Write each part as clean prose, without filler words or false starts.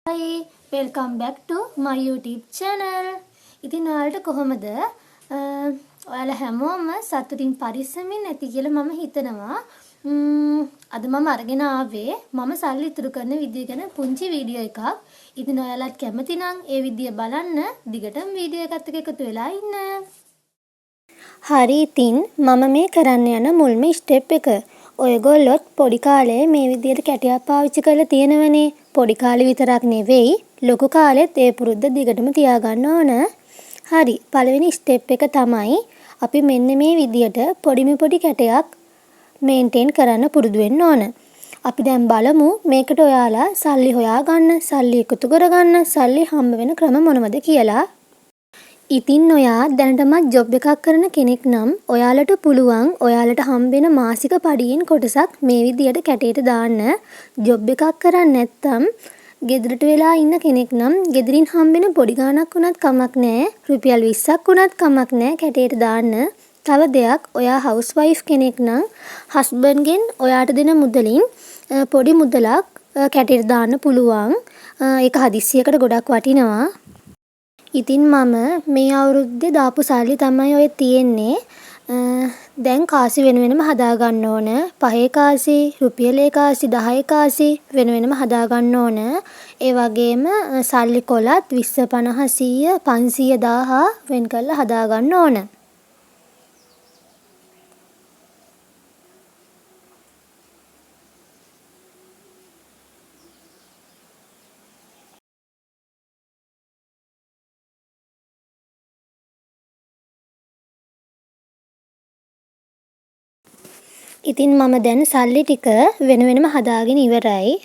Hi, welcome back to my YouTube channel. ඉතින් ඔයාලට කොහොමද? ඔයාලා හැමෝම සතුටින් පරිස්සමින් නැති කියලා මම හිතනවා. අද මම අරගෙන ආවේ මම සල්ලි ඉතුරු කරන විදිය ගැන පුංචි වීඩියෝ එකක්. ඉතින් ඔයාලත් කැමති නම් ඒ විදිය බලන්න දිගටම වීඩියෝ එකත් එක්ක එකතු වෙලා ඉන්න. හරි ඉතින් මම මේ කරන්න යන මුල්ම ස්ටෙප් එක. ඔයගොල්ලොත් පොඩි කාලේ මේ විදියට කැටයක් පාවිච්චි කරලා තියෙනවනේ. පොඩි කාලේ විතරක් නෙවෙයි ලොකු කාලෙත් ඒ පුරුද්ද දිගටම තියාගන්න ඕන. හරි පළවෙනි ස්ටෙප් එක තමයි අපි මෙන්න මේ විදියට පොඩි කැටයක් මේන්ටේන් කරන්න පුරුදු වෙන්න ඕන. අපි දැන් බලමු මේකට ඔයාලා සල්ලි හොයාගන්න, සල්ලි එකතු කරගන්න, සල්ලි හම්බ වෙන ක්‍රම මොනවද කියලා. ඉතින් ඔයා දැනටමත් ජොබ් එකක් කරන කෙනෙක් නම් ඔයාලට පුළුවන් ඔයාලට හම්බෙන මාසික පඩියෙන් කොටසක් මේ විදියට කැටේට දාන්න. ජොබ් එකක් කරන්නේ නැත්නම් ගෙදරට වෙලා ඉන්න කෙනෙක් නම් ගෙදරින් හම්බෙන පොඩි ගාණක් වුණත් කමක් නැහැ. රුපියල් 20ක් වුණත් කමක් නැහැ කැටේට දාන්න. තව දෙයක් ඔයා හවුස් වයිෆ් කෙනෙක් නම් හස්බන්ඩ්ගෙන් ඔයාට දෙන මුදලින් පොඩි මුදලක් කැටේට දාන්න පුළුවන්. ඒක හදිස්සියකට ගොඩක් වටිනවා. ඉතින් මම මේ අවුරුද්දේ දාපු සල්ලි තමයි ඔය තියෙන්නේ. දැන් කාසි වෙන වෙනම හදා ගන්න ඕන. 5 කාසි, රුපියලේ කාසි, 10 කාසි වෙන වෙනම හදා ගන්න ඕන. ඒ වගේම සල්ලි කොලත් 20, 50, 100, 500, 1000 වෙන් කරලා හදා ගන්න ඕන. ඉතින් මම දැන් සල්ලි ටික වෙන වෙනම හදාගෙන ඉවරයි.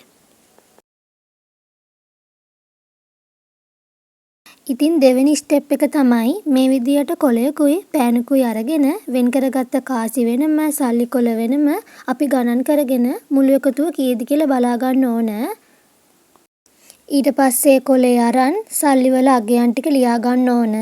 ඉතින් දෙවෙනි ස්ටෙප් එක තමයි මේ විදියට කොලයකුයි පෑනකුයි අරගෙන වෙන් කරගත්ත කාසි වෙනම සල්ලි කොල වෙනම අපි ගණන් කරගෙන මුළු එකතුව කීයද කියලා බලා ගන්න ඕන. ඊට පස්සේ කොලේ අරන් සල්ලි වල අගයන් ටික ලියා ගන්න ඕන.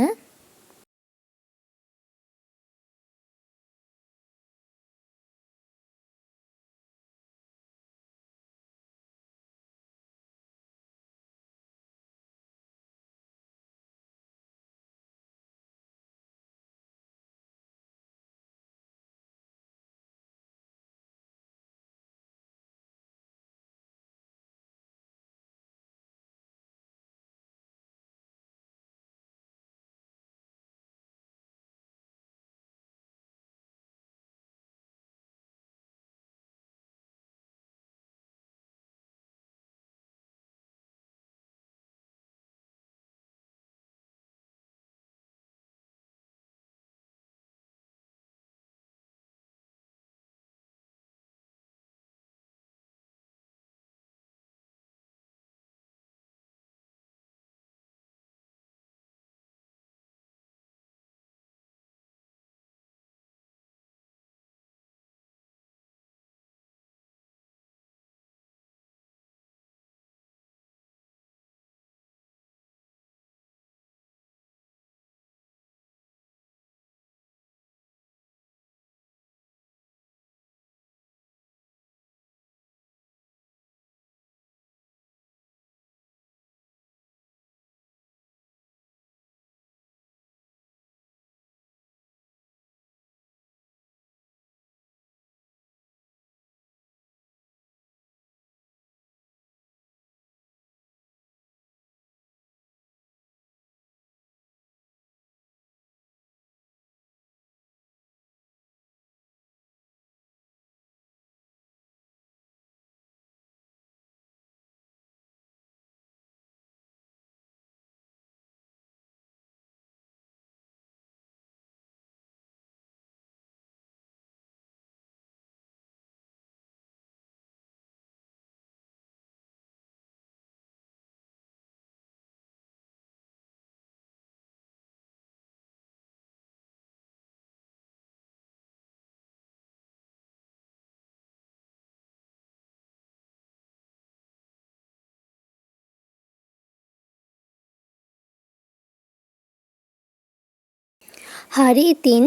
හරි ඉතින්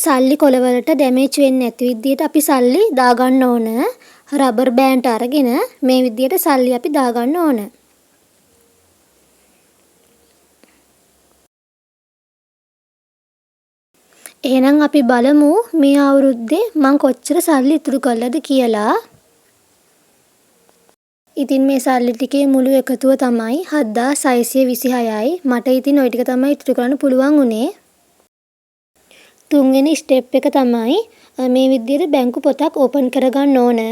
සල්ලි කොලවලට ඩැමේජ් වෙන්නේ නැති විදියට අපි සල්ලි දාගන්න ඕන. රබර් බෑන්ඩ් අරගෙන මේ විදියට සල්ලි අපි දාගන්න ඕන. එහෙනම් අපි බලමු මේ අවුරුද්දේ මං කොච්චර සල්ලි ඉතුරු කළාද කියලා. ඉතින් මේ සල්ලි ටිකේ මුළු එකතුව තමයි 7626යි. මට ඉතින් ওই ටික තමයි ඉතුරු කරන්න පුළුවන් උනේ. තුන්වෙනි ස්ටෙප් එක තමයි මේ විදිහට බැංකු පොතක් ඕපන් කරගන්න ඕන.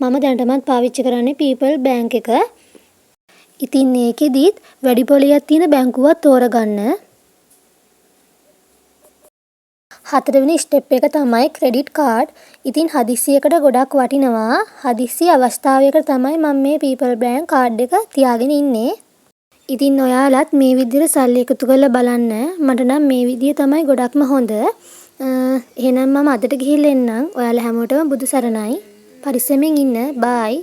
මම දැනටමත් පාවිච්චි කරන්නේ People Bank එක. ඉතින් මේකෙදිත් වැඩි පොලියක් තියෙන බැංකුවක් තෝරගන්න. හතරවෙනි ස්ටෙප් එක තමයි ක්‍රෙඩිට් කාඩ්. ඉතින් හදිස්සියකට ගොඩක් වටිනවා. හදිස්සි අවස්ථාවයකට තමයි මම මේ People Bank කාඩ් එක තියාගෙන ඉන්නේ. ඉතින් ඔයාලත් මේ විදිහට සල්ලි එකතු කරලා බලන්න. මට නම් මේ විදිය තමයි ගොඩක්ම හොඳ. එහෙනම් මම අදට ගිහිල්ලා එන්නම්. ඔයාලා හැමෝටම බුදු සරණයි. පරිස්සමෙන් ඉන්න. බායි.